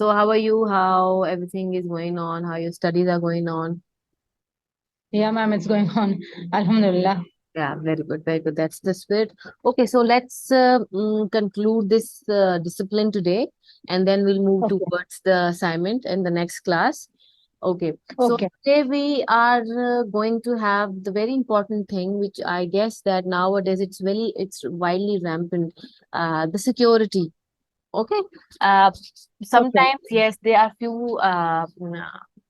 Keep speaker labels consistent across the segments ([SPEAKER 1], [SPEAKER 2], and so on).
[SPEAKER 1] So how are you? How everything is going on? How your studies are going on?
[SPEAKER 2] Yeah, ma'am, it's going on. Alhamdulillah.
[SPEAKER 1] Yeah, very good, very good. That's the spirit. Okay, so let's conclude this discipline today, and then we'll move
[SPEAKER 2] Okay.
[SPEAKER 1] towards the assignment in the next class. Okay, so
[SPEAKER 2] Okay.
[SPEAKER 1] today we are going to have the very important thing, which I guess that nowadays it's widely rampant, the security. Okay. Uh,
[SPEAKER 2] Okay.
[SPEAKER 1] Sometimes, yes, there are few,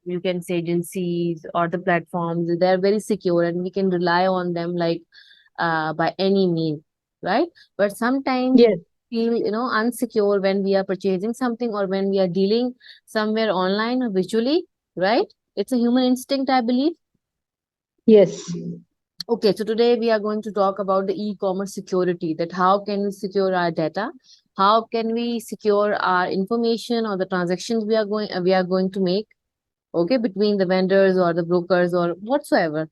[SPEAKER 1] you can say agencies or the platforms, they're very secure and we can rely on them like by any means, right? But sometimes we
[SPEAKER 2] Yes.
[SPEAKER 1] feel, unsecure when we are purchasing something or when we are dealing somewhere online or visually, right? It's a human instinct, I believe.
[SPEAKER 2] Yes.
[SPEAKER 1] Okay, so today we are going to talk about the e-commerce security, that how can we secure our data? How can we secure our information or the transactions we are going to make, okay, between the vendors or the brokers or whatsoever,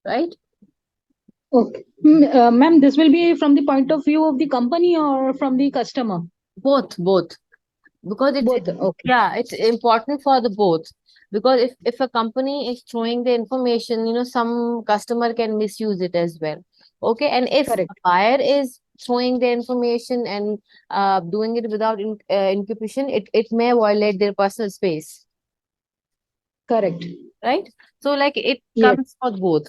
[SPEAKER 1] right?
[SPEAKER 2] Okay. Ma'am, this will be from the point of view of the company or from the customer?
[SPEAKER 1] Both. Because
[SPEAKER 2] Both. Okay.
[SPEAKER 1] yeah, it's important for the both. Because if a company is throwing the information, some customer can misuse it as well. Okay, and if a
[SPEAKER 2] Correct.
[SPEAKER 1] buyer is throwing the information and doing it without encryption, it may violate their personal space,
[SPEAKER 2] Correct.
[SPEAKER 1] right? So like it
[SPEAKER 2] Yes.
[SPEAKER 1] comes for both.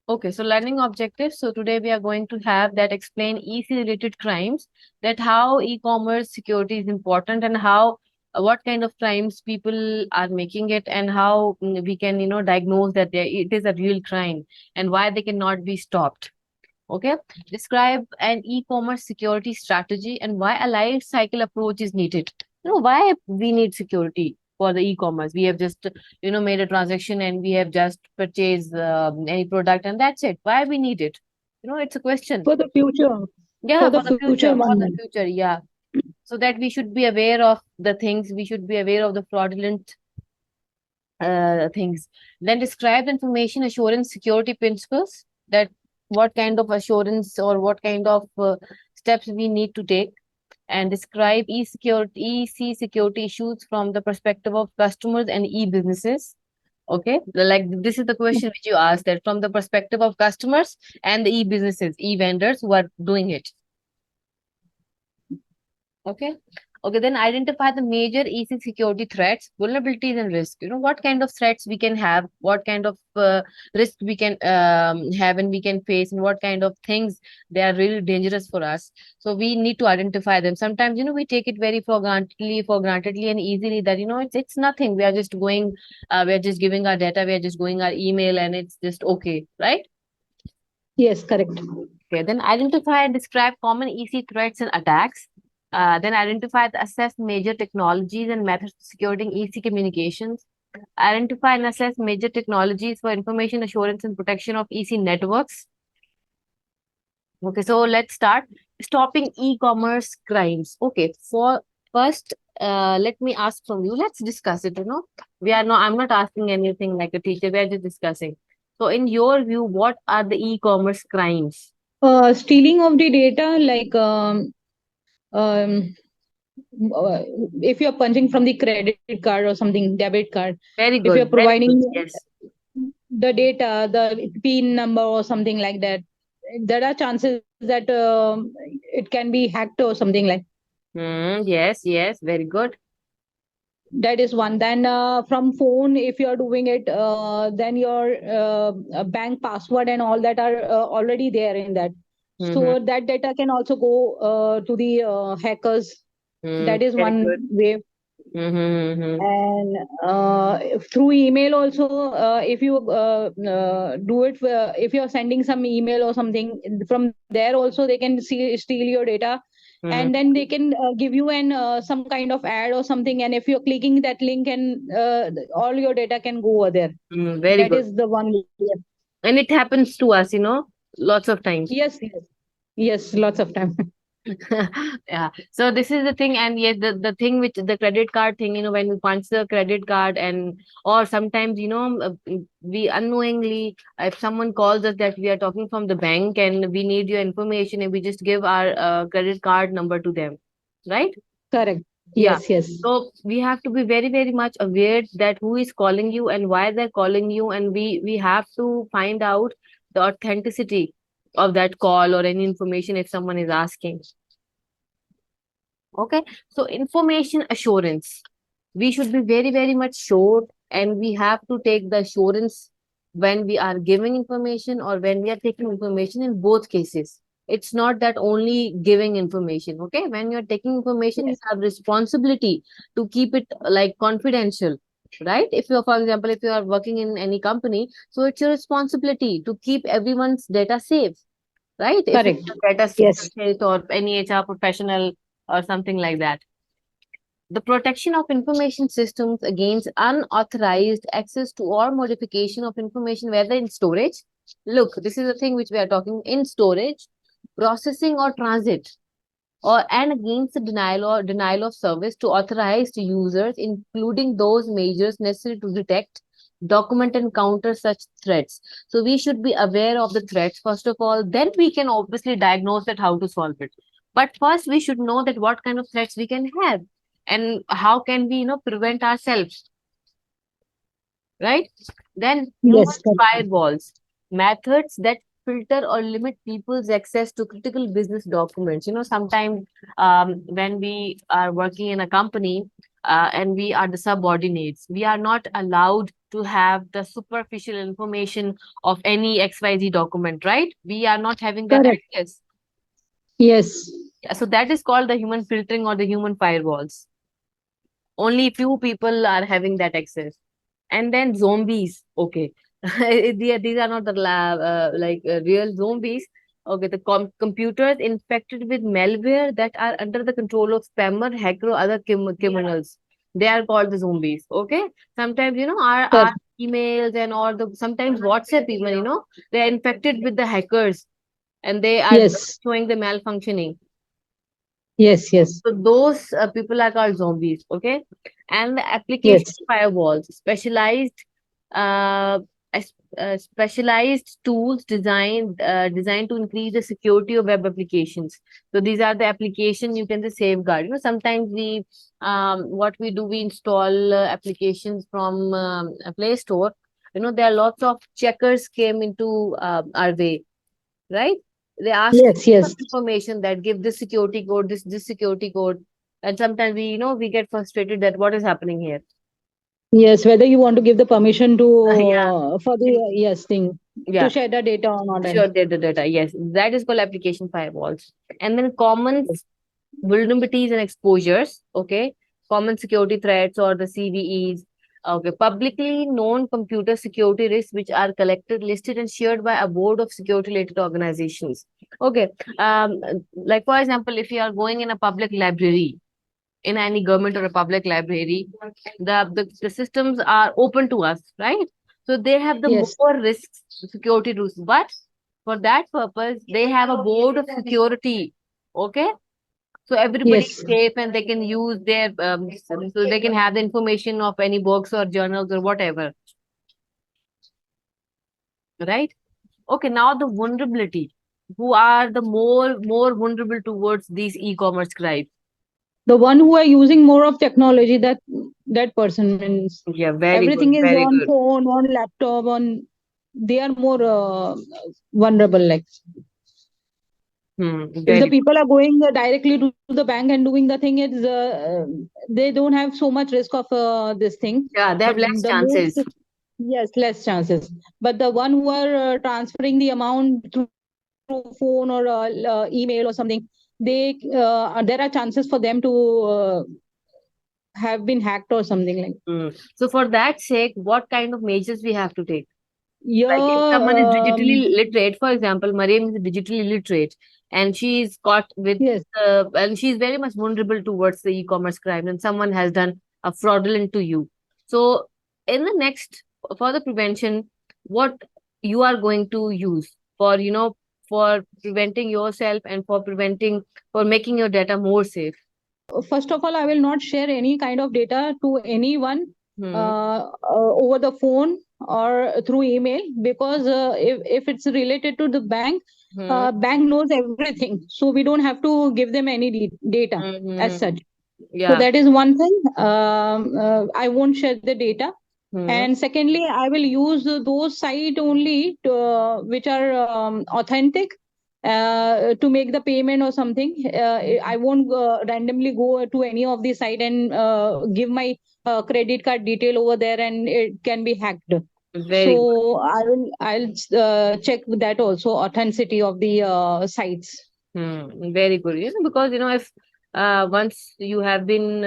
[SPEAKER 1] Okay, so learning objectives. So today we are going to have that explain EC related crimes, that how e-commerce security is important and how what kind of crimes people are making it and how we can diagnose that it is a real crime and why they cannot be stopped. Okay, describe an e-commerce security strategy and why a life cycle approach is needed. Why we need security for the e-commerce. We have just made a transaction and we have just purchased any product and that's it. Why we need it? It's a question.
[SPEAKER 2] For the future.
[SPEAKER 1] Yeah,
[SPEAKER 2] For
[SPEAKER 1] for
[SPEAKER 2] the
[SPEAKER 1] the
[SPEAKER 2] future
[SPEAKER 1] future,
[SPEAKER 2] one,
[SPEAKER 1] for the
[SPEAKER 2] ma'am.
[SPEAKER 1] future. Yeah, so that we should be aware of the things. We should be aware of the fraudulent things. Then describe information assurance security principles, that what kind of assurance or what kind of steps we need to take, and describe EC security issues from the perspective of customers and e-businesses. Okay, like this is the question which you asked, that from the perspective of customers and the e-businesses, e-vendors who are doing it. Okay. Okay, then identify the major EC security threats, vulnerabilities, and risk. What kind of threats we can have, what kind of risk we can have and we can face, and what kind of things they are really dangerous for us. So we need to identify them. Sometimes, we take it very for grantedly and easily that, it's nothing. We are just giving our data, we are just going our email, and it's just okay, right?
[SPEAKER 2] Yes, correct.
[SPEAKER 1] Okay, then identify and describe common EC threats and attacks. Then identify and assess major technologies and methods for securing EC communications. Identify and assess major technologies for information assurance and protection of EC networks. Okay, so let's start. Stopping e-commerce crimes. Okay, for first, let me ask from you. Let's discuss it. I'm not asking anything like a teacher. We are just discussing. So, in your view, what are the e-commerce crimes?
[SPEAKER 2] Stealing of the data, like um, uh, if you're punching from the credit card or something, debit card,
[SPEAKER 1] Very
[SPEAKER 2] if you're
[SPEAKER 1] good. Very good.
[SPEAKER 2] providing
[SPEAKER 1] Yes.
[SPEAKER 2] the data, the PIN number or something like that, there are chances that it can be hacked or something like
[SPEAKER 1] Yes, yes. Very good.
[SPEAKER 2] that is one. Then from phone, if you are doing it, then your bank password and all that are already there in that.
[SPEAKER 1] Mm-hmm.
[SPEAKER 2] So that data can also go to the hackers. That is
[SPEAKER 1] Very
[SPEAKER 2] one
[SPEAKER 1] good.
[SPEAKER 2] way.
[SPEAKER 1] Mm-hmm.
[SPEAKER 2] And through email also, if you do it, if you're sending some email or something, from there also they can steal your data, and then they can give you an some kind of ad or something, and if you're clicking that link, and all your data can go over there.
[SPEAKER 1] Very
[SPEAKER 2] That
[SPEAKER 1] good.
[SPEAKER 2] is the one.
[SPEAKER 1] And it happens to us, lots of times.
[SPEAKER 2] Yes, yes, yes, lots of time.
[SPEAKER 1] Yeah. So this is the thing, and yes, the thing which the credit card thing, when we punch the credit card, and or sometimes, we unknowingly, if someone calls us that we are talking from the bank and we need your information, and we just give our credit card number to them, right?
[SPEAKER 2] Correct.
[SPEAKER 1] Yeah.
[SPEAKER 2] Yes.
[SPEAKER 1] So we have to be very, very much aware that who is calling you and why they're calling you, and we have to find out the authenticity of that call or any information if someone is asking. Okay. So information assurance. We should be very, very much sure, and we have to take the assurance when we are giving information or when we are taking information in both cases. It's not that only giving information. Okay. When you're taking information, you have responsibility to keep it like confidential. Right? If you're, for example, if you are working in any company, so it's your responsibility to keep everyone's data safe, right? If it's
[SPEAKER 2] Correct.
[SPEAKER 1] a data
[SPEAKER 2] Yes.
[SPEAKER 1] specialist or any HR professional or something like that. The protection of information systems against unauthorized access to or modification of information, whether in storage. Look, this is the thing which we are talking in storage, processing or transit, or and against the denial of service to authorized users, including those measures necessary to detect, document, and counter such threats. So we should be aware of the threats first of all. Then we can obviously diagnose that how to solve it. But first, we should know that what kind of threats we can have and how can we prevent ourselves, right? Then human
[SPEAKER 2] Yes. Correct.
[SPEAKER 1] firewalls, methods that filter or limit people's access to critical business documents. Sometimes when we are working in a company and we are the subordinates, we are not allowed to have the superficial information of any XYZ document, right? We are not having that
[SPEAKER 2] Correct.
[SPEAKER 1] access.
[SPEAKER 2] Yes.
[SPEAKER 1] Yeah, so that is called the human filtering or the human firewalls. Only few people are having that access. And then zombies. Okay. These are not the real zombies. Okay, the computers infected with malware that are under the control of spammer, hacker, or other criminals. They are called the zombies. Okay. Sometimes our
[SPEAKER 2] Correct.
[SPEAKER 1] emails and all the sometimes WhatsApp even they are infected with the hackers and they are
[SPEAKER 2] Yes.
[SPEAKER 1] showing the malfunctioning.
[SPEAKER 2] Yes. Yes.
[SPEAKER 1] So those people are called zombies, okay? And the application
[SPEAKER 2] Yes.
[SPEAKER 1] firewalls, uh, specialized tools designed to increase the security of web applications. So these are the application you can just safeguard. Sometimes we what we do, we install applications from a Play Store. There are lots of checkers came into our way, right? They ask
[SPEAKER 2] Yes.
[SPEAKER 1] some
[SPEAKER 2] Yes.
[SPEAKER 1] information that give this security code, this security code, and sometimes we get frustrated that what is happening here.
[SPEAKER 2] Yes. Whether you want to give the permission to
[SPEAKER 1] Yeah,
[SPEAKER 2] for the yes thing to
[SPEAKER 1] yeah,
[SPEAKER 2] share the data or not. And
[SPEAKER 1] sure, data. Yes, that is called application firewalls. And then common vulnerabilities and exposures. Okay, common security threats or the CVEs. Okay, publicly known computer security risks which are collected, listed, and shared by a board of security-related organizations. Okay, like for example, if you are going in a public library, in any government or a public library, the systems are open to us, right? So they have the
[SPEAKER 2] yes.
[SPEAKER 1] more risks, security rules, but for that purpose, they have a board of security. Okay, so everybody is
[SPEAKER 2] Yes.
[SPEAKER 1] safe and they can use their so they can have the information of any books or journals or whatever, right? Okay, now the vulnerability. Who are the more vulnerable towards these e-commerce crimes?
[SPEAKER 2] The one who are using more of technology, that person means
[SPEAKER 1] Yeah, very
[SPEAKER 2] everything
[SPEAKER 1] good,
[SPEAKER 2] is
[SPEAKER 1] very
[SPEAKER 2] on
[SPEAKER 1] good.
[SPEAKER 2] phone, on laptop, on they are more vulnerable. Like if the
[SPEAKER 1] Very good.
[SPEAKER 2] people are going directly to the bank and doing the thing, it's they don't have so much risk of this thing.
[SPEAKER 1] Yeah, they have
[SPEAKER 2] But
[SPEAKER 1] less
[SPEAKER 2] the most
[SPEAKER 1] chances.
[SPEAKER 2] yes, less chances. But the one who are transferring the amount through phone or email or something, there are chances for them to have been hacked or something like.
[SPEAKER 1] So for that sake, what kind of measures we have to take? Like if
[SPEAKER 2] Yeah.
[SPEAKER 1] someone is digitally literate, for example, Mariam is digitally literate and she is caught with
[SPEAKER 2] Yes.
[SPEAKER 1] and she is very much vulnerable towards the e-commerce crime and someone has done a fraudulent to you. So in the next for the prevention, what you are going to use for for preventing yourself and for making your data more safe.
[SPEAKER 2] First of all, I will not share any kind of data to anyone
[SPEAKER 1] Hmm.
[SPEAKER 2] over the phone or through email, because if it's related to the bank,
[SPEAKER 1] Hmm.
[SPEAKER 2] bank knows everything, so we don't have to give them any data as
[SPEAKER 1] Hmm.
[SPEAKER 2] such. So
[SPEAKER 1] Yeah.
[SPEAKER 2] that is one thing. I won't share the data.
[SPEAKER 1] Hmm.
[SPEAKER 2] And secondly, I will use those sites only which are authentic to make the payment or something. I won't randomly go to any of the site and give my credit card detail over there, and it can be hacked.
[SPEAKER 1] Very good.
[SPEAKER 2] So I'll check that also, authenticity of the sites.
[SPEAKER 1] Very good. Because if once you have been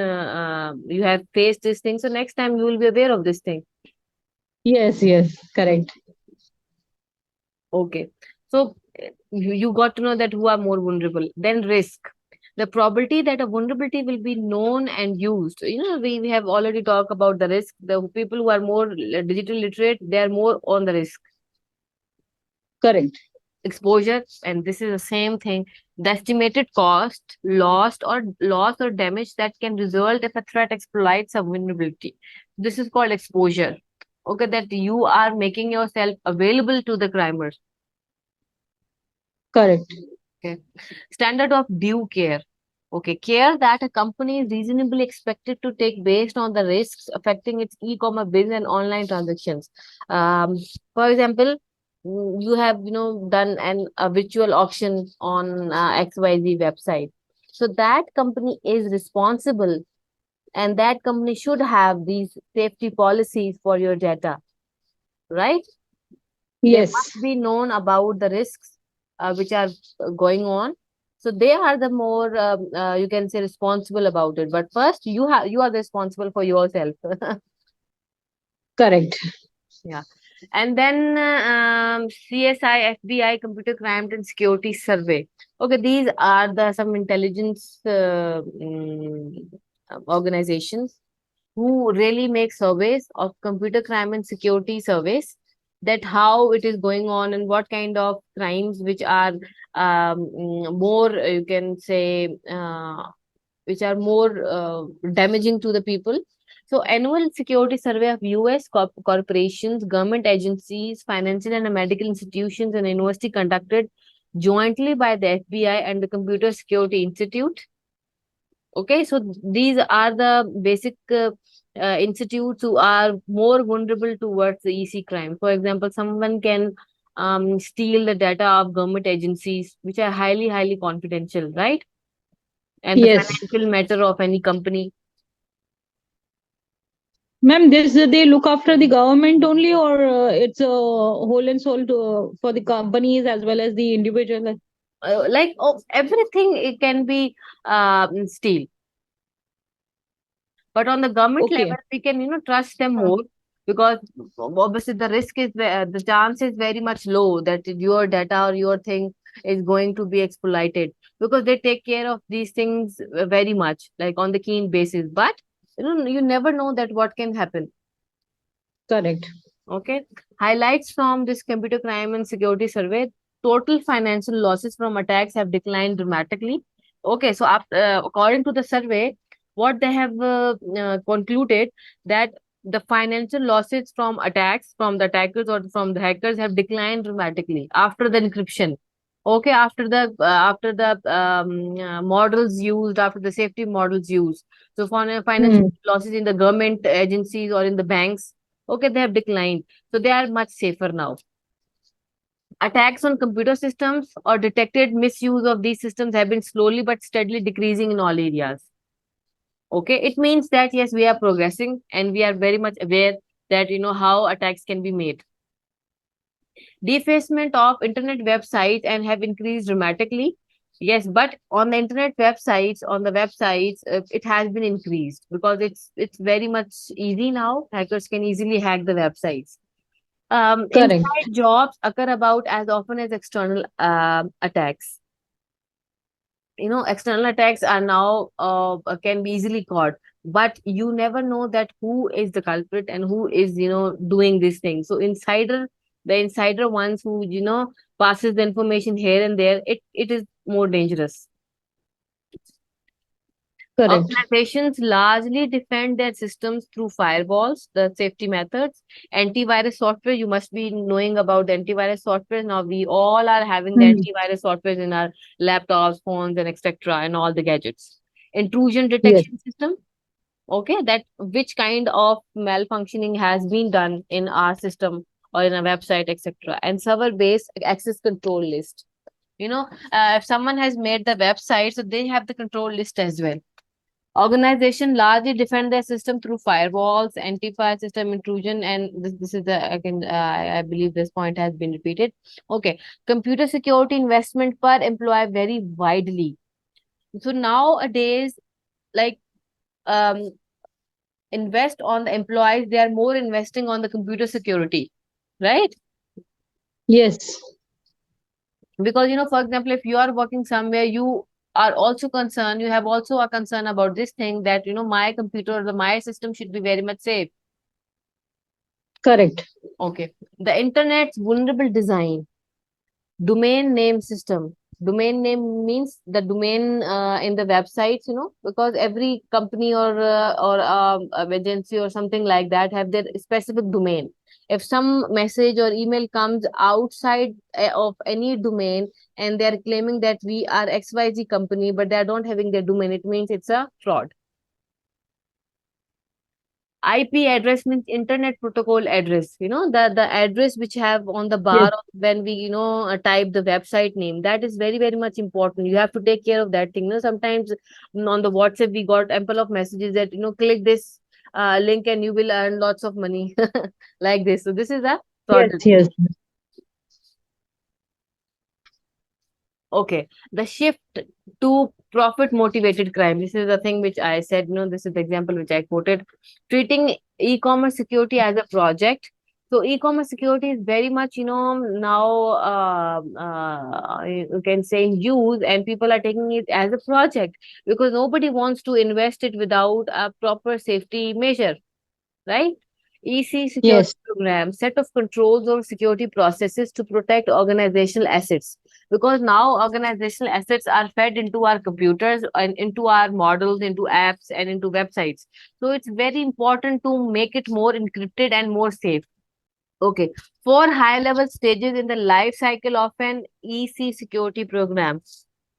[SPEAKER 1] you have faced this thing, so next time you will be aware of this thing.
[SPEAKER 2] Yes, yes, correct.
[SPEAKER 1] Okay. So you got to know that who are more vulnerable. Then risk. The probability that a vulnerability will be known and used. We have already talked about the risk. The people who are more digital literate, they are more on the risk.
[SPEAKER 2] Correct.
[SPEAKER 1] Exposure, and this is the same thing. The estimated cost, loss or damage that can result if a threat exploits a vulnerability. This is called exposure. Okay, that you are making yourself available to the crimers.
[SPEAKER 2] Correct.
[SPEAKER 1] Okay. Standard of due care. Okay, care that a company is reasonably expected to take based on the risks affecting its e-commerce business and online transactions. For example, you have done a virtual auction on XYZ website. So that company is responsible, and that company should have these safety policies for your data, right? They
[SPEAKER 2] Yes.
[SPEAKER 1] must be known about the risks which are going on. So they are the more you can say responsible about it. But first, you are responsible for yourself.
[SPEAKER 2] Correct.
[SPEAKER 1] Yeah. And then CSI, FBI, Computer Crime and Security Survey. Okay, these are the some intelligence organizations who really make surveys of computer crime and security surveys, that how it is going on and what kind of crimes which are more you can say which are more damaging to the people. So annual security survey of US corporations, government agencies, financial and medical institutions and university conducted jointly by the FBI and the Computer Security Institute. Okay, so these are the basic institutes who are more vulnerable towards the EC crime. For example, someone can steal the data of government agencies, which are highly, highly confidential, right? And the
[SPEAKER 2] Yes.
[SPEAKER 1] financial matter of any company.
[SPEAKER 2] Ma'am, this they look after the government only, or it's a whole and soul for the companies as well as the individual?
[SPEAKER 1] Like everything, it can be steal. But on the government
[SPEAKER 2] Okay.
[SPEAKER 1] level, we can, trust them
[SPEAKER 2] Uh,
[SPEAKER 1] more, because obviously the risk is the chance is very much low that your data or your thing is going to be exploited, because they take care of these things very much, like on the keen basis. But you never know that what can happen.
[SPEAKER 2] Correct.
[SPEAKER 1] Okay. Highlights from this computer crime and security survey. Total financial losses from attacks have declined dramatically. Okay, so according to the survey, what they have concluded, that the financial losses from attacks from the attackers or from the hackers have declined dramatically after the encryption. Okay, after the models used, after the safety models used. So for financial
[SPEAKER 2] Hmm.
[SPEAKER 1] losses in the government agencies or in the banks, okay, they have declined. So they are much safer now. Attacks on computer systems or detected misuse of these systems have been slowly but steadily decreasing in all areas. Okay, it means that yes, we are progressing and we are very much aware that how attacks can be made. Defacement of internet websites and have increased dramatically. Yes, but on the internet websites, it has been increased because it's very much easy now. Hackers can easily hack the websites.
[SPEAKER 2] Correct.
[SPEAKER 1] Inside jobs occur about as often as external attacks. External attacks are now can be easily caught, but you never know that who is the culprit and who is doing this thing. So the insider ones who passes the information here and there, it is more dangerous.
[SPEAKER 2] Correct.
[SPEAKER 1] Organizations largely defend their systems through firewalls, the safety methods, antivirus software. You must be knowing about the antivirus software. Now we all are having the
[SPEAKER 2] Hmm.
[SPEAKER 1] antivirus software in our laptops, phones, and etc. and all the gadgets. intrusion
[SPEAKER 2] Yes.
[SPEAKER 1] detection system. Okay, that which kind of malfunctioning has been done in our system or in a website, etc. And server based access control list. If someone has made the website, so they have the control list as well. Organization largely defend their system through firewalls, anti-fire system intrusion, and this is the again I believe this point has been repeated. Okay, computer security investment per employee vary widely. So nowadays, like um, invest on the employees, they are more investing on the computer security, right?
[SPEAKER 2] Yes.
[SPEAKER 1] Because for example, if you are working somewhere, you are also concerned, you have also a concern about this thing that my computer or my system should be very much safe.
[SPEAKER 2] Correct.
[SPEAKER 1] Okay, the internet's vulnerable design. Domain name system. Domain name means the domain in the websites, because every company or agency or something like that have their specific domain. If some message or email comes outside of any domain and they're claiming that we are XYZ company, but they don't having their domain, it means it's a fraud. IP address means internet protocol address. The address which have on the
[SPEAKER 2] Yes.
[SPEAKER 1] bar when we type the website name. That is very very much important. You have to take care of that thing. Sometimes on the WhatsApp we got ample of messages that click this link and you will earn lots of money like this. So this is a
[SPEAKER 2] Yes.
[SPEAKER 1] fraud.
[SPEAKER 2] Yes.
[SPEAKER 1] Okay, the shift to profit motivated crime. This is the thing which I said, this is the example which I quoted. Treating e-commerce security as a project. So e-commerce security is very much, now you can say in use, and people are taking it as a project because nobody wants to invest it without a proper safety measure, right? EC security
[SPEAKER 2] Yes.
[SPEAKER 1] program, set of controls or security processes to protect organizational assets. Because now organizational assets are fed into our computers and into our models, into apps, and into websites. So it's very important to make it more encrypted and more safe. Okay. 4 high-level stages in the life cycle of an EC security program: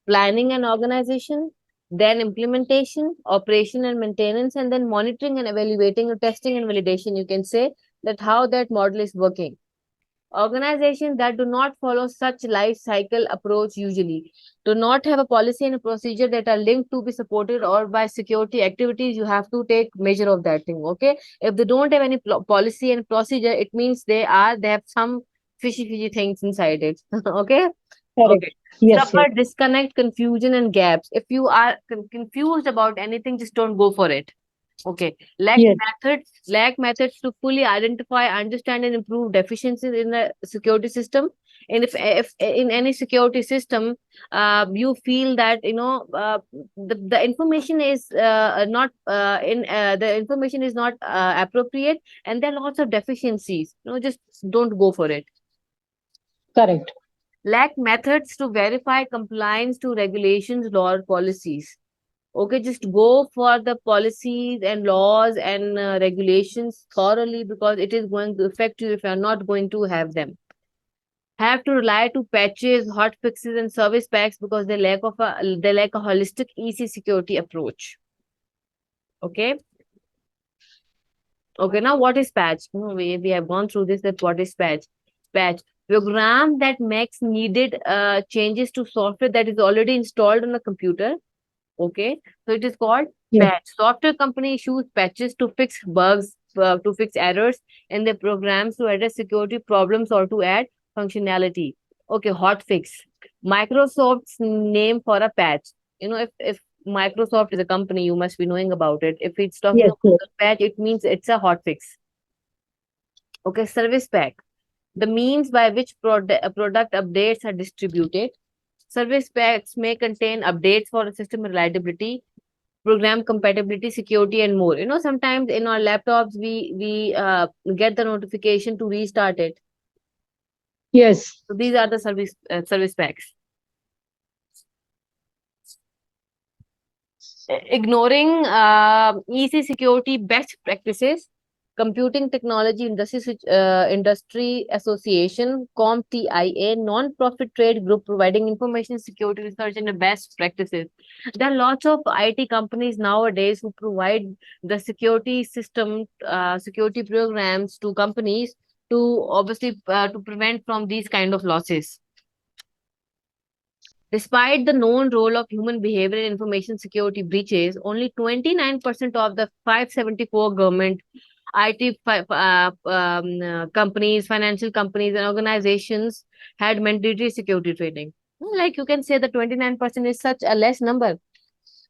[SPEAKER 1] planning and organization, then implementation, operation and maintenance, and then monitoring and evaluating or testing and validation. You can say that how that model is working. Organizations that do not follow such life cycle approach usually do not have a policy and a procedure that are linked to be supported or by security activities. You have to take measure of that thing. Okay, if they don't have any policy and procedure, it means they have some fishy things inside it. Okay.
[SPEAKER 2] Correct.
[SPEAKER 1] Okay.
[SPEAKER 2] Yes. Yes.
[SPEAKER 1] Suffer disconnect, confusion, and gaps. If you are confused about anything, just don't go for it. Okay.
[SPEAKER 2] Yes.
[SPEAKER 1] Lack methods to fully identify, understand, and improve deficiencies in the security system. And if in any security system, you feel that the information is not in the information is not appropriate, and there are lots of deficiencies. Just don't go for it.
[SPEAKER 2] Correct.
[SPEAKER 1] Lack methods to verify compliance to regulations, law, or policies. Okay, just go for the policies and laws and regulations thoroughly because it is going to affect you if you are not going to have them. Have to rely to patches, hot fixes, and service packs because they lack a holistic EC security approach. Okay. Okay, now what is patch? We have gone through this. That what is patch? Patch program that makes needed changes to software that is already installed on a computer. Okay, so it is called
[SPEAKER 2] Yes.
[SPEAKER 1] patch. Software company issues patches to fix bugs, to fix errors in their programs, to address security problems, or to add functionality. Okay, hot fix. Microsoft's name for a patch. If Microsoft is a company, you must be knowing about it. If it's talking
[SPEAKER 2] Yes.
[SPEAKER 1] about the patch, it means it's a hot fix. Okay, service pack. The means by which product updates are distributed. Service packs may contain updates for system reliability, program compatibility, security, and more. Sometimes in our laptops we get the notification to restart it.
[SPEAKER 2] Yes.
[SPEAKER 1] So these are the service packs. Ignoring EC security best practices. Computing Technology Industry Association, CompTIA, non-profit trade group providing information security research and best practices. There are lots of IT companies nowadays who provide the security system, security programs to companies to obviously to prevent from these kind of losses. Despite the known role of human behavior in information security breaches, only 29% of the 574 government IT companies, financial companies, and organizations had mandatory security training. Like you can say the 29% is such a less number.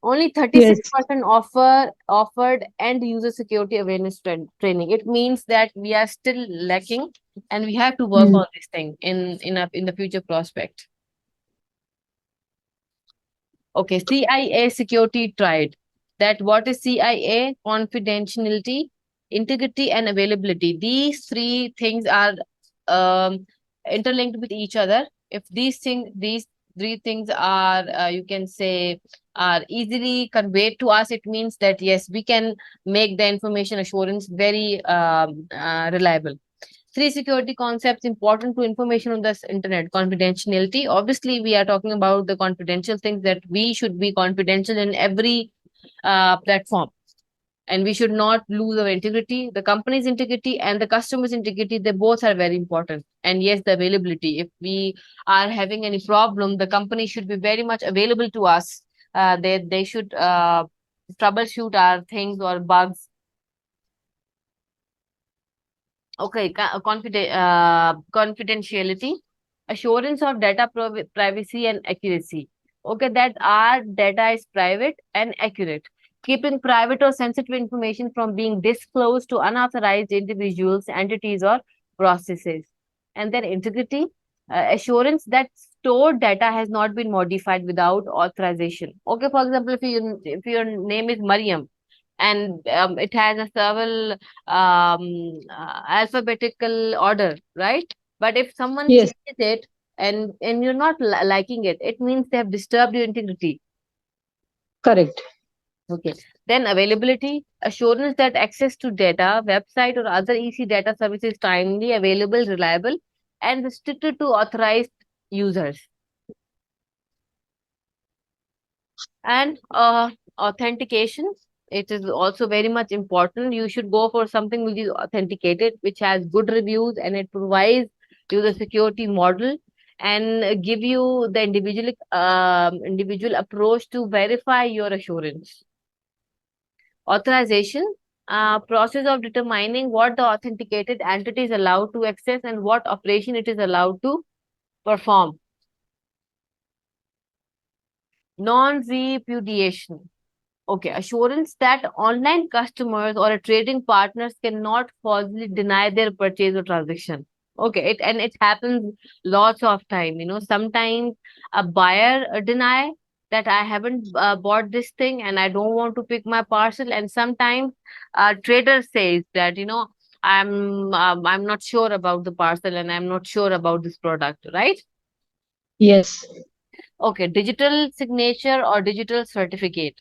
[SPEAKER 1] Only
[SPEAKER 2] Yes.
[SPEAKER 1] 36% offered end user security awareness training. It means that we are still lacking, and we have to work
[SPEAKER 2] Mm.
[SPEAKER 1] on this thing in the future prospect. Okay, CIA security tried. That what is CIA? Confidentiality, integrity, and availability. These three things are um, interlinked with each other. If these three things are, you can say, are easily conveyed to us, it means that yes, we can make the information assurance very reliable. Three security concepts important to information on this internet. Confidentiality. Obviously, we are talking about the confidential things that we should be confidential in every platform. And we should not lose our integrity. The company's integrity and the customer's integrity, they both are very important. And yes, the availability. If we are having any problem, the company should be very much available to us. They should troubleshoot our things or bugs. Okay, confidentiality, assurance of data privacy and accuracy. Okay, that our data is private and accurate. Keeping private or sensitive information from being disclosed to unauthorized individuals, entities, or processes. And then integrity, assurance that stored data has not been modified without authorization. Okay, for example, if your name is Mariam, and it has a several alphabetical order, right? But if someone
[SPEAKER 2] Yes.
[SPEAKER 1] changes it and you're not liking it, it means they have disturbed your integrity.
[SPEAKER 2] Correct.
[SPEAKER 1] Okay. Then availability, assurance that access to data, website or other EC data service is timely, available, reliable, and restricted to authorized users. And authentication, it is also very much important. You should go for something which is authenticated, which has good reviews, and it provides you the security model and give you the individual approach to verify your assurance. Authorization, process of determining what the authenticated entity is allowed to access and what operation it is allowed to perform. Non-repudiation. Okay, assurance that online customers or a trading partners cannot falsely deny their purchase or transaction. Okay, it happens lots of time. Sometimes a buyer deny that I haven't bought this thing and I don't want to pick my parcel, and sometimes a trader says that I'm not sure about the parcel and I'm not sure about this product, right?
[SPEAKER 2] Yes.
[SPEAKER 1] Okay, digital signature or digital certificate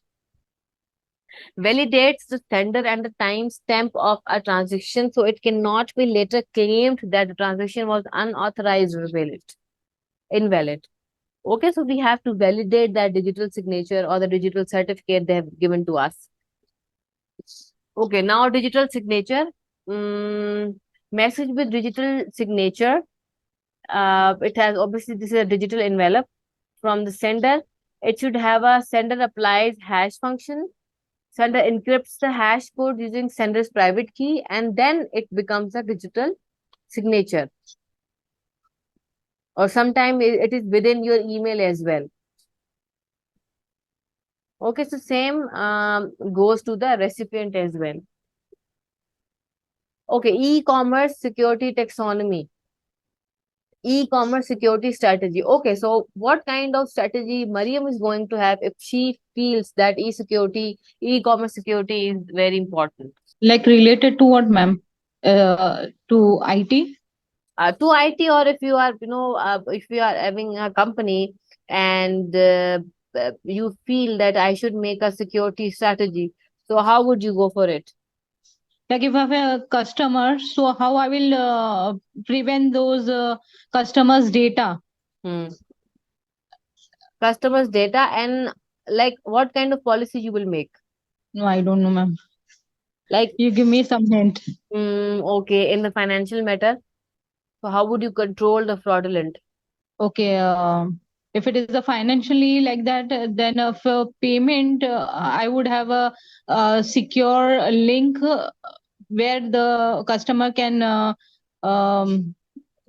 [SPEAKER 1] validates the sender and the timestamp of a transaction, so it cannot be later claimed that the transaction was unauthorized or invalid. Okay, so we have to validate that digital signature or the digital certificate they have given to us. Okay, now digital signature. Message with digital signature. It has obviously this is a digital envelope from the sender. It should have a sender applies hash function. Sender encrypts the hash code using sender's private key, and then it becomes a digital signature. Or sometimes it is within your email as well. Okay, so same goes to the recipient as well. Okay, e-commerce security taxonomy. E-commerce security strategy. Okay, so what kind of strategy Mariam is going to have if she feels that e-commerce security is very important?
[SPEAKER 2] Like related to what, ma'am? To IT?
[SPEAKER 1] To IT, or if you are having a company and you feel that I should make a security strategy, so how would you go for it?
[SPEAKER 2] Like if I have a customer, so how I will prevent those customers' data?
[SPEAKER 1] Hmm. Customers' data, and like what kind of policy you will make?
[SPEAKER 2] No, I don't know, ma'am.
[SPEAKER 1] Like,
[SPEAKER 2] You give me some hint.
[SPEAKER 1] okay, in the financial matter, so how would you control the fraudulent?
[SPEAKER 2] Okay, if it is a financially like that, then for payment, I would have a secure link where the customer can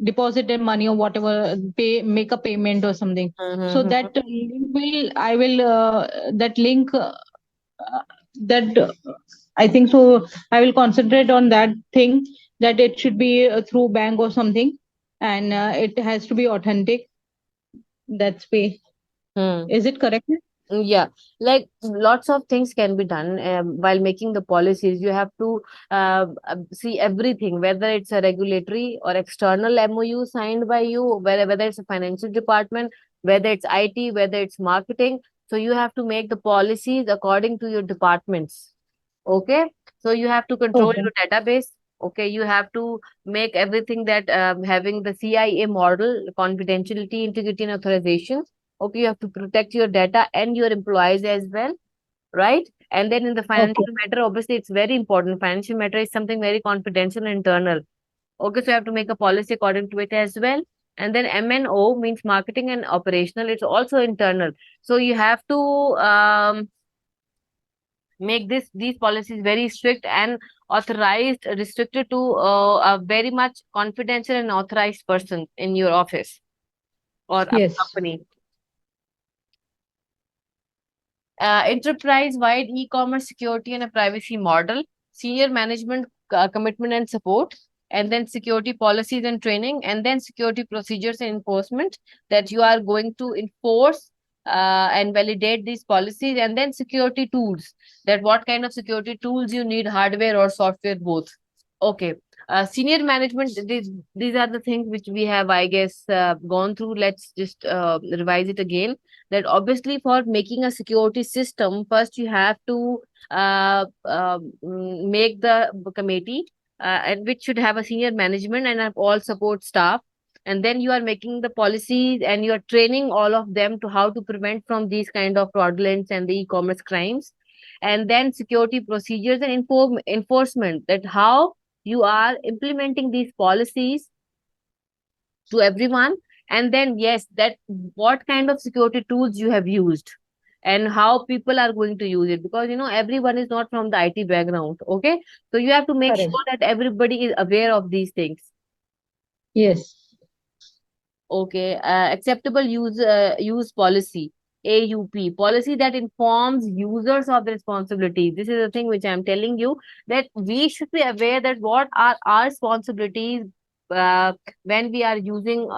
[SPEAKER 2] deposit their money or whatever, make a payment or something. So that
[SPEAKER 1] Mm-hmm.
[SPEAKER 2] link will, I will, that link, that I think so. I will concentrate on that thing, that it should be through bank or something, and it has to be authentic. That's way.
[SPEAKER 1] Hmm.
[SPEAKER 2] Is it correct?
[SPEAKER 1] Yeah, like lots of things can be done while making the policies. You have to see everything, whether it's a regulatory or external MOU signed by you, whether it's a financial department, whether it's IT, whether it's marketing. So you have to make the policies according to your departments. Okay, so you have to control
[SPEAKER 2] Okay.
[SPEAKER 1] your database. Okay, you have to make everything that having the CIA model, confidentiality, integrity, and authorization. Okay, you have to protect your data and your employees as well, right? And then in the
[SPEAKER 2] Okay.
[SPEAKER 1] financial matter, obviously, it's very important. Financial matter is something very confidential and internal. Okay, so you have to make a policy according to it as well. And then MNO means marketing and operational. It's also internal. So you have to make these policies very strict and authorized, restricted to a very much confidential and authorized person in your office or a
[SPEAKER 2] Yes.
[SPEAKER 1] company. Enterprise-wide e-commerce security and a privacy model, senior management commitment and support, and then security policies and training, and then security procedures and enforcement that you are going to enforce and validate these policies, and then security tools, that what kind of security tools you need, hardware or software, both. Okay. Senior management, these are the things which we have, I guess, gone through. Let's just revise it again. That obviously, for making a security system, first you have to make the committee, and which should have a senior management and have all support staff. And then you are making the policies and you are training all of them to how to prevent from these kind of fraudulence and the e-commerce crimes. And then security procedures and enforcement, that how you are implementing these policies to everyone. And then yes, that what kind of security tools you have used and how people are going to use it, because everyone is not from the IT background. Okay, so you have to make
[SPEAKER 2] Correct.
[SPEAKER 1] sure that everybody is aware of these things.
[SPEAKER 2] Yes.
[SPEAKER 1] Okay, acceptable use policy, AUP policy, that informs users of the responsibilities. This is the thing which I'm telling you, that we should be aware that what are our responsibilities uh, when we are using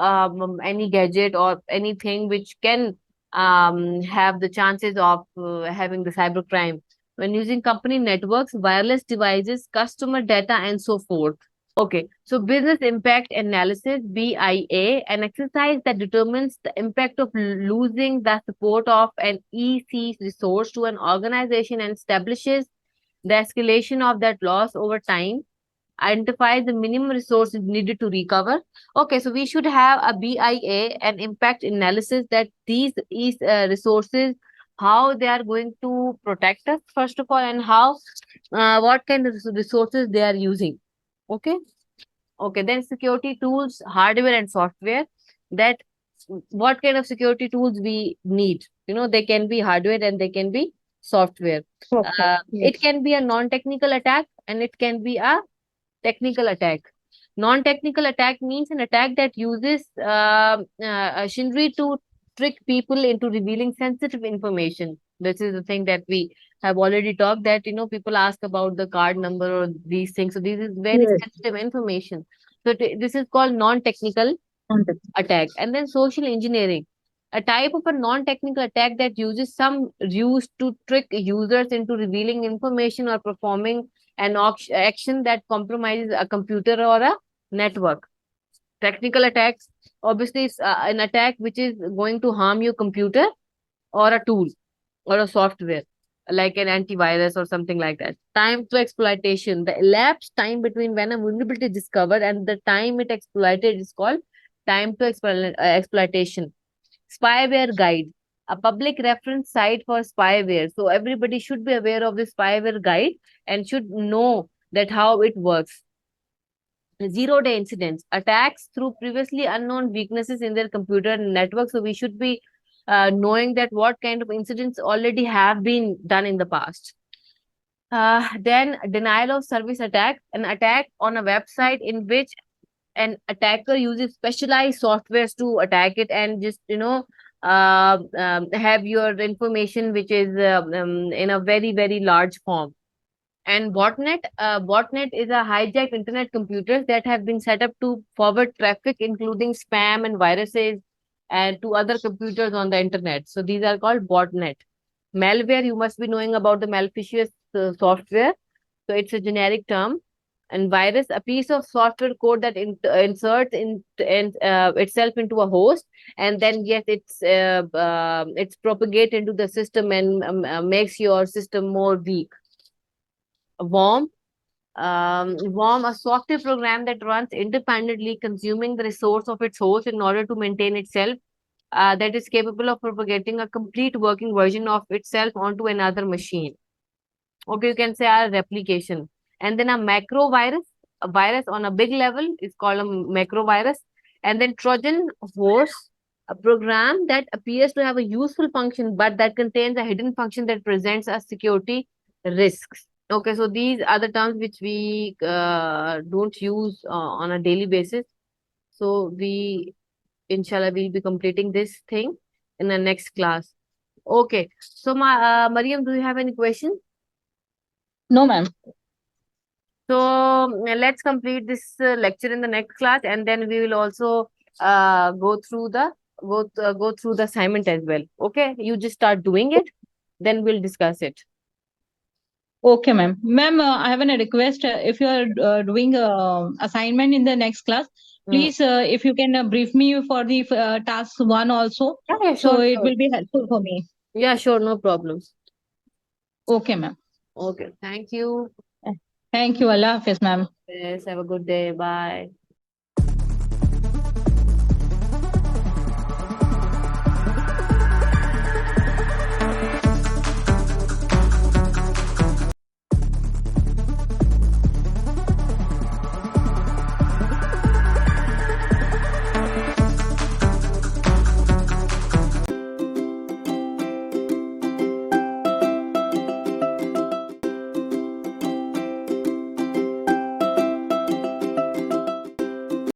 [SPEAKER 1] any gadget or anything which can have the chances of having the cybercrime when using company networks, wireless devices, customer data, and so forth. Okay, so business impact analysis, BIA, an exercise that determines the impact of losing the support of an EC resource to an organization and establishes the escalation of that loss over time, identifies the minimum resources needed to recover. Okay, so we should have a BIA, an impact analysis, that these resources, how they are going to protect us, first of all, and how, what kind of resources they are using. Okay. Okay, then security tools, hardware and software. That what kind of security tools we need. They can be hardware and they can be software.
[SPEAKER 2] Software.
[SPEAKER 1] It
[SPEAKER 2] Yes.
[SPEAKER 1] can be a non-technical attack and it can be a technical attack. Non-technical attack means an attack that uses machinery to trick people into revealing sensitive information. This is the thing that we have already talked, that people ask about the card number or these things. So this is very
[SPEAKER 2] Yes.
[SPEAKER 1] sensitive information. So this is called non-technical
[SPEAKER 2] Contact.
[SPEAKER 1] attack. And then social engineering, a type of a non-technical attack that uses some ruse to trick users into revealing information or performing an action that compromises a computer or a network. Technical attacks, obviously, is an attack which is going to harm your computer or a tool or a software. like an antivirus or something like that. Time to exploitation. The elapsed time between when a vulnerability is discovered and the time it exploited is called time to exploitation. Spyware guide, a public reference site for spyware. So everybody should be aware of the spyware guide and should know that how it works. Zero-day incidents, attacks through previously unknown weaknesses in their computer network. So we should be knowing that what kind of incidents already have been done in the past. Then denial of service attack, an attack on a website in which an attacker uses specialized softwares to attack it and just have your information which is in a very very large form. And botnet is a hijacked internet computers that have been set up to forward traffic, including spam and viruses, and to other computers on the internet. So these are called botnet. Malware, you must be knowing about the malicious software. So it's a generic term. And virus, a piece of software code that inserts itself into a host, and then yes, it's propagate into the system and makes your system more weak. Worm, worm, a software program that runs independently, consuming the resource of its host in order to maintain itself. That is capable of propagating a complete working version of itself onto another machine. Okay, you can say a replication. And then a macro virus, a virus on a big level is called a macro virus. And then Trojan horse, a program that appears to have a useful function, but that contains a hidden function that presents a security risks. Okay, so these are the terms which we don't use on a daily basis. So we, inshallah, we'll be completing this thing in the next class. Okay, so Mariam, do you have any questions?
[SPEAKER 2] No, ma'am.
[SPEAKER 1] So let's complete this lecture in the next class, and then we will also go through the assignment as well. Okay, you just start doing it, then we'll discuss it.
[SPEAKER 2] Okay, ma'am. Ma'am, I have a request. If you are doing assignment in the next class, please, if you can brief me for the task one also,
[SPEAKER 1] Yeah,
[SPEAKER 2] so
[SPEAKER 1] sure,
[SPEAKER 2] it
[SPEAKER 1] sure.
[SPEAKER 2] will be helpful for me.
[SPEAKER 1] Yeah, sure, no problems.
[SPEAKER 2] Okay, ma'am.
[SPEAKER 1] Okay, thank you.
[SPEAKER 2] Thank you. Allah Hafiz, ma'am.
[SPEAKER 1] Yes, have a good day. Bye.